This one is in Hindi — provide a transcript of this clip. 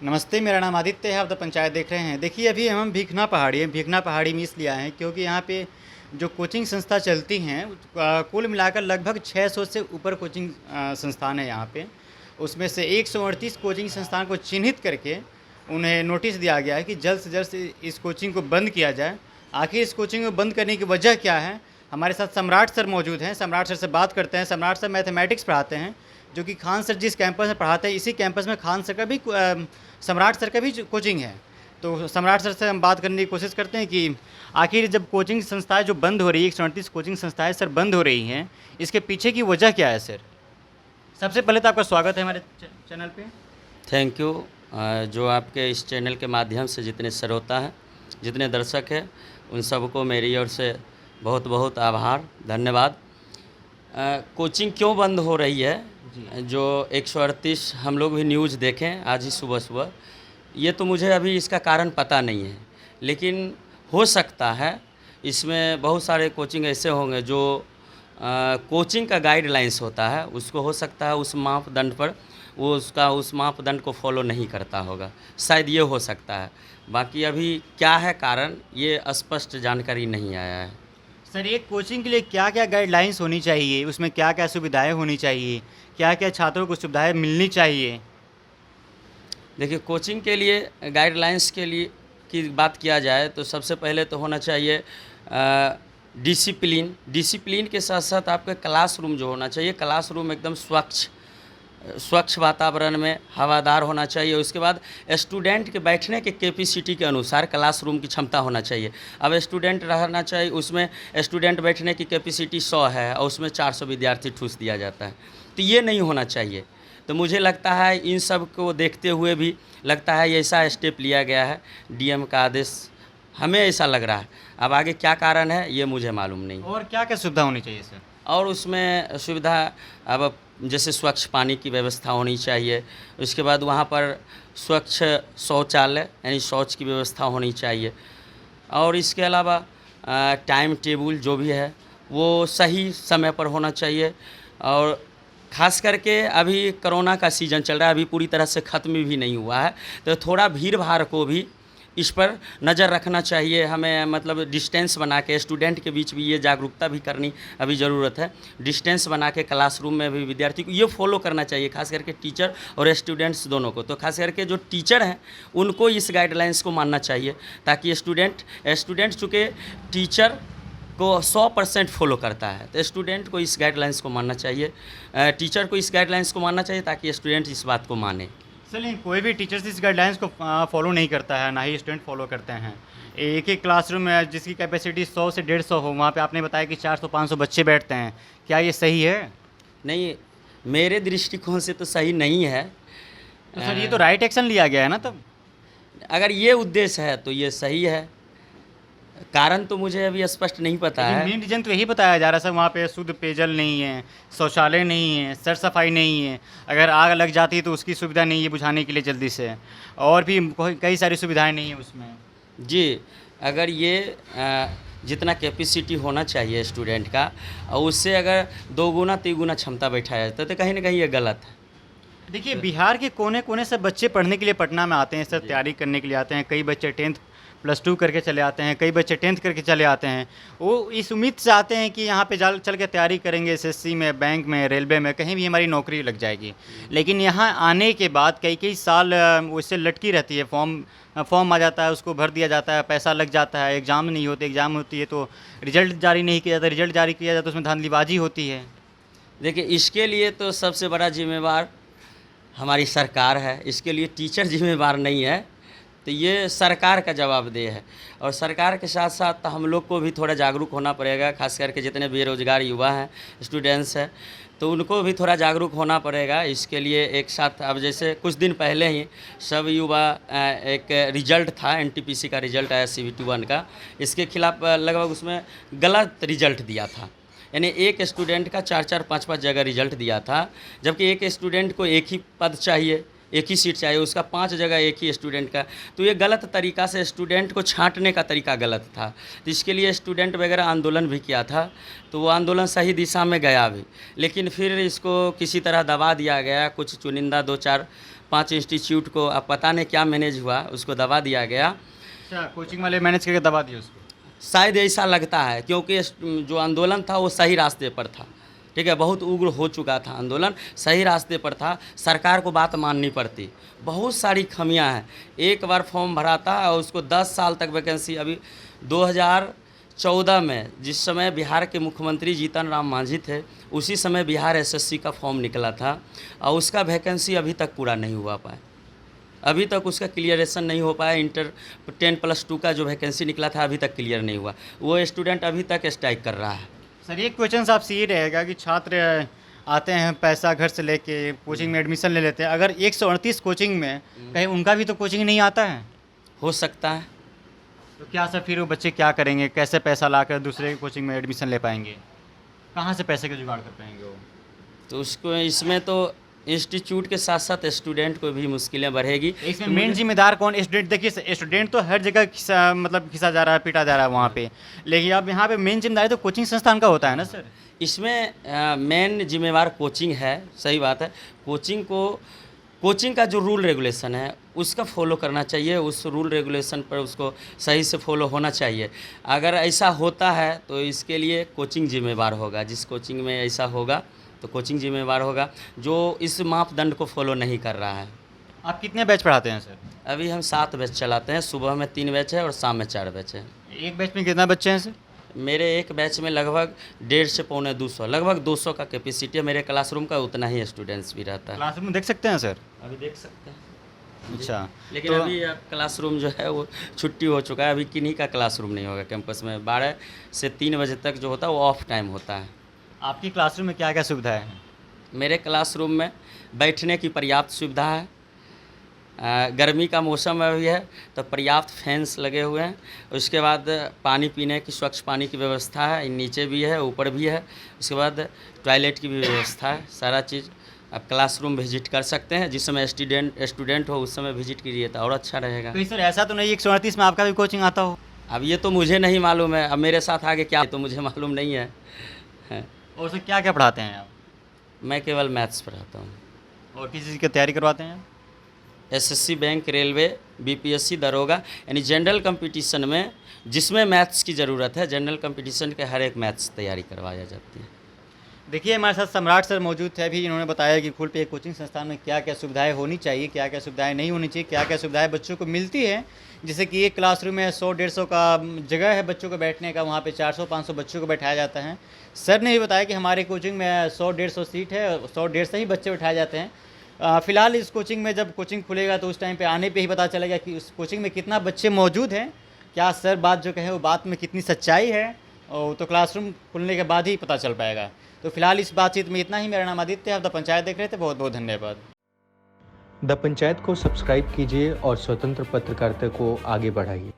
नमस्ते, मेरा नाम आदित्य है। आप द पंचायत देख रहे हैं। देखिए, अभी हम भीखना पहाड़ी में इसलिए आए हैं क्योंकि यहाँ पे जो कोचिंग संस्था चलती हैं कुल मिलाकर लगभग 600 से ऊपर कोचिंग संस्थान है यहाँ पे। उसमें से 138 कोचिंग संस्थान को चिन्हित करके उन्हें नोटिस दिया गया है कि जल्द से जल्द इस कोचिंग को बंद किया जाए। आखिर इस कोचिंग को बंद करने की वजह क्या है? हमारे साथ सम्राट सर मौजूद हैं। सम्राट सर से बात करते हैं। सम्राट सर मैथमेटिक्स पढ़ाते हैं, जो कि खान सर जिस कैंपस में पढ़ाते हैं, इसी कैंपस में खान सर का भी सम्राट सर का भी कोचिंग है। तो सम्राट सर से हम बात करने की कोशिश करते हैं कि आखिर जब कोचिंग संस्थाएं जो बंद हो रही है, 138 कोचिंग संस्थाएं सर बंद हो रही हैं, इसके पीछे की वजह क्या है सर? सबसे पहले तो आपका स्वागत है हमारे चैनल पे। Thank you. जो आपके इस चैनल के माध्यम से जितने श्रोता हैं, जितने दर्शक हैं, उन सबको मेरी ओर से बहुत बहुत आभार, धन्यवाद। कोचिंग क्यों बंद हो रही है? जो 138 हम लोग भी न्यूज़ देखें आज ही सुबह, ये तो मुझे अभी इसका कारण पता नहीं है, लेकिन हो सकता है इसमें बहुत सारे कोचिंग ऐसे होंगे जो कोचिंग का गाइडलाइंस होता है, उसको हो सकता है उस मापदंड पर वो उस मापदंड को फॉलो नहीं करता होगा, शायद ये हो सकता है। बाकी अभी क्या है कारण, ये स्पष्ट जानकारी नहीं आया है। सर, एक कोचिंग के लिए क्या क्या गाइडलाइंस होनी चाहिए? उसमें क्या क्या सुविधाएं होनी चाहिए? क्या क्या छात्रों को सुविधाएं मिलनी चाहिए? देखिए, कोचिंग के लिए गाइडलाइंस के लिए की बात किया जाए तो सबसे पहले तो होना चाहिए डिसिप्लिन के साथ साथ आपका क्लासरूम जो होना चाहिए, क्लासरूम एकदम स्वच्छ वातावरण में हवादार होना चाहिए। उसके बाद स्टूडेंट के बैठने के कैपेसिटी के अनुसार क्लासरूम की क्षमता होना चाहिए। अब स्टूडेंट रहना चाहिए, उसमें स्टूडेंट बैठने की कैपेसिटी 100 है और उसमें 400 विद्यार्थी ठूस दिया जाता है, तो ये नहीं होना चाहिए। तो मुझे लगता है इन सब को देखते हुए भी लगता है ऐसा स्टेप लिया गया है, डीएम का आदेश, हमें ऐसा लग रहा है। अब आगे क्या कारण है ये मुझे मालूम नहीं। और क्या क्या सुविधा होनी चाहिए सर? और उसमें सुविधा अब जैसे स्वच्छ पानी की व्यवस्था होनी चाहिए, उसके बाद वहाँ पर स्वच्छ शौचालय यानी शौच की व्यवस्था होनी चाहिए, और इसके अलावा टाइम टेबल जो भी है वो सही समय पर होना चाहिए। और ख़ास करके अभी कोरोना का सीज़न चल रहा है, अभी पूरी तरह से ख़त्म भी नहीं हुआ है, तो थोड़ा भीड़ भाड़ को भी इस पर नज़र रखना चाहिए हमें। मतलब डिस्टेंस बना के स्टूडेंट के बीच भी ये जागरूकता भी करनी अभी ज़रूरत है। डिस्टेंस बना के क्लासरूम में भी विद्यार्थी को ये फॉलो करना चाहिए, खास करके टीचर और स्टूडेंट्स दोनों को। तो खास करके जो टीचर हैं उनको इस गाइडलाइंस को मानना चाहिए, ताकि स्टूडेंट चूँकि टीचर को 100% फॉलो करता है, तो स्टूडेंट को इस गाइडलाइंस को मानना चाहिए, टीचर को इस गाइडलाइंस को मानना चाहिए, ताकि स्टूडेंट इस बात को माने। चलिए, कोई भी टीचर्स इस गाइडलाइंस को फॉलो नहीं करता है, ना ही स्टूडेंट फॉलो करते हैं। एक एक क्लासरूम में जिसकी कैपेसिटी 100 से 150 हो, वहाँ पे आपने बताया कि 400-500 बच्चे बैठते हैं। क्या ये सही है? नहीं, मेरे दृष्टिकोण से तो सही नहीं है। तो सर, ये तो राइट एक्शन लिया गया है ना तब? अगर ये उद्देश्य है तो ये सही है, कारण तो मुझे अभी स्पष्ट नहीं पता है। मेन रीजन तो यही बताया जा रहा है सर, वहाँ पे शुद्ध पेयजल नहीं है, शौचालय नहीं है, सर सफाई नहीं है, अगर आग लग जाती है तो उसकी सुविधा नहीं है बुझाने के लिए जल्दी से, और भी कई सारी सुविधाएं नहीं है उसमें। जी, अगर ये जितना कैपेसिटी होना चाहिए स्टूडेंट का, और उससे अगर 2 गुना 3 गुना क्षमता बैठाया जाता है तो कहीं ना कहीं ये गलत है। देखिए, बिहार के कोने कोने से बच्चे पढ़ने के लिए पटना में आते हैं सर, तैयारी करने के लिए आते हैं। कई बच्चे 10th +2 करके चले आते हैं, कई बच्चे 10th करके चले आते हैं। वो इस उम्मीद से आते हैं कि यहाँ पे चल के तैयारी करेंगे, एसएससी में, बैंक में, रेलवे में, कहीं भी हमारी नौकरी लग जाएगी। लेकिन यहाँ आने के बाद कई साल उससे लटकी रहती है। फॉर्म आ जाता है, उसको भर दिया जाता है, पैसा लग जाता है, एग्ज़ाम नहीं होते, एग्ज़ाम होती है तो रिजल्ट जारी नहीं किया जाता, रिजल्ट जारी किया जाता तो उसमें धांधलीबाजी होती है। देखिए, इसके लिए तो सबसे बड़ा जिम्मेवार हमारी सरकार है, इसके लिए टीचर जिम्मेवार नहीं है, तो ये सरकार का जवाबदेह है। और सरकार के साथ साथ हम लोग को भी थोड़ा जागरूक होना पड़ेगा, खास करके जितने बेरोज़गार युवा हैं, स्टूडेंट्स हैं, तो उनको भी थोड़ा जागरूक होना पड़ेगा। इसके लिए एक साथ, अब जैसे कुछ दिन पहले ही सब युवा, एक रिजल्ट था, एनटीपीसी का रिजल्ट आया CBT 1 का, इसके खिलाफ लगभग उसमें गलत रिजल्ट दिया था, यानी एक स्टूडेंट का 4-4, 5-5 जगह रिजल्ट दिया था, जबकि एक स्टूडेंट को एक ही पद चाहिए, एक ही सीट चाहिए, उसका 5 जगह एक ही स्टूडेंट का। तो ये गलत तरीक़ा से स्टूडेंट को छांटने का तरीका गलत था, तो इसके लिए स्टूडेंट वगैरह आंदोलन भी किया था, तो वो आंदोलन सही दिशा में गया भी, लेकिन फिर इसको किसी तरह दबा दिया गया। कुछ चुनिंदा 2-4 5 इंस्टीट्यूट को अब पता नहीं क्या मैनेज हुआ, उसको दबा दिया गया। अच्छा, कोचिंग वाले मैनेज करके दबा दिए उसको। शायद ऐसा लगता है, क्योंकि जो आंदोलन था वो सही रास्ते पर था। ठीक है, बहुत उग्र हो चुका था आंदोलन, सही रास्ते पर था, सरकार को बात माननी पड़ती। बहुत सारी खामियां हैं, एक बार फॉर्म भरा था और उसको 10 साल तक वैकेंसी। अभी 2014 में जिस समय बिहार के मुख्यमंत्री जीतन राम मांझी थे, उसी समय बिहार एसएससी का फॉर्म निकला था और उसका वैकेंसी अभी तक पूरा नहीं हुआ पाया। अभी तक उसका क्लियरेशन नहीं हो पाया। इंटर 10+2 का जो वैकेंसी निकला था अभी तक क्लियर नहीं हुआ। वो स्टूडेंट अभी तक स्ट्राइक कर रहा है। सर, ये क्वेश्चन आपसे ये रहेगा कि छात्र आते हैं, पैसा घर से लेके कोचिंग में एडमिशन ले लेते हैं, अगर 138 कोचिंग में कहीं उनका भी तो कोचिंग नहीं आता है? हो सकता है। तो क्या सर फिर वो बच्चे क्या करेंगे? कैसे पैसा लाकर दूसरे कोचिंग में एडमिशन ले पाएंगे? कहाँ से पैसे का जुगाड़ कर पाएंगे वो? तो उसको इसमें तो इंस्टीट्यूट के साथ साथ स्टूडेंट को भी मुश्किलें बढ़ेगी। इसमें मेन जिम्मेदार कौन? स्टूडेंट। देखिए, स्टूडेंट तो हर जगह खिसा जा रहा है, पीटा जा रहा है वहाँ पे, लेकिन अब यहाँ पे मेन जिम्मेदारी तो कोचिंग संस्थान का होता है ना सर? इसमें मेन जिम्मेवार कोचिंग है, सही बात है। कोचिंग का जो रूल रेगुलेशन है उसका फॉलो करना चाहिए, उस रूल रेगुलेशन पर उसको सही से फॉलो होना चाहिए। अगर ऐसा होता है तो इसके लिए कोचिंग जिम्मेवार होगा। जिस कोचिंग में ऐसा होगा तो कोचिंग जिम्मेवार होगा, जो इस मापदंड को फॉलो नहीं कर रहा है। आप कितने बैच पढ़ाते हैं सर? अभी हम 7 बैच चलाते हैं, सुबह में 3 बैच है और शाम में 4 बैच है। एक बैच में कितना बच्चे हैं सर? मेरे एक बैच में लगभग 150 से पौने 200, लगभग 200 का कैपेसिटी है मेरे क्लासरूम का। उतना ही स्टूडेंट्स भी रहता है। क्लासरूम देख सकते हैं सर? अभी देख सकते हैं। अच्छा, लेकिन तो अभी अब क्लासरूम जो है वो छुट्टी हो चुका है। अभी किन्हीं का क्लासरूम नहीं होगा कैंपस में। 12 से 3 बजे तक जो होता है वो ऑफ टाइम होता है। आपकी क्लासरूम में क्या क्या सुविधाएं हैं? मेरे क्लासरूम में बैठने की पर्याप्त सुविधा है। गर्मी का मौसम अभी है तो पर्याप्त फैंस लगे हुए हैं। उसके बाद पानी पीने की, स्वच्छ पानी की व्यवस्था है, नीचे भी है ऊपर भी है। उसके बाद टॉयलेट की भी व्यवस्था है, सारा चीज़। आप क्लासरूम विजिट कर सकते हैं, जिस समय स्टूडेंट हो उस समय विजिट कीजिए तो और अच्छा रहेगा। तो सर ऐसा तो नहीं 138 में आपका भी कोचिंग आता हो? अब ये तो मुझे नहीं मालूम है, अब मेरे साथ आगे क्या तो मुझे मालूम नहीं है। और सर क्या क्या पढ़ाते हैं आप? मैं केवल मैथ्स पढ़ाता हूँ। और किस चीज़ की तैयारी करवाते हैं? एसएससी, बैंक, रेलवे, बीपीएससी, दरोगा, यानी जनरल कंपटीशन में जिसमें मैथ्स की ज़रूरत है, जनरल कंपटीशन के हर एक मैथ्स तैयारी करवाया जाती है। देखिए, हमारे साथ सम्राट सर मौजूद थे। अभी इन्होंने बताया कि कुल पे एक कोचिंग संस्थान में क्या क्या सुविधाएं होनी चाहिए, क्या क्या सुविधाएं नहीं होनी चाहिए, क्या क्या सुविधाएं बच्चों को मिलती है। जैसे कि एक क्लासरूम में 100-150 का जगह है बच्चों को बैठने का, वहाँ पे 400-500 बच्चों को बैठाया जाता है। सर ने भी बताया कि हमारे कोचिंग में 100-150 सीट है, 100-150 ही बच्चे बैठाए जाते हैं। फ़िलहाल इस कोचिंग में जब कोचिंग खुलेगा तो उस टाइम पे आने पे ही पता चलेगा कि उस कोचिंग में कितना बच्चे मौजूद हैं, क्या सर बात जो कहे वो बात में कितनी सच्चाई है, और तो क्लासरूम खुलने के बाद ही पता चल पाएगा। तो फिलहाल इस बातचीत में इतना ही। मेरा नाम आदित्य है, आप द पंचायत देख रहे थे। बहुत बहुत धन्यवाद। द पंचायत को सब्सक्राइब कीजिए और स्वतंत्र पत्रकारिता को आगे बढ़ाइए।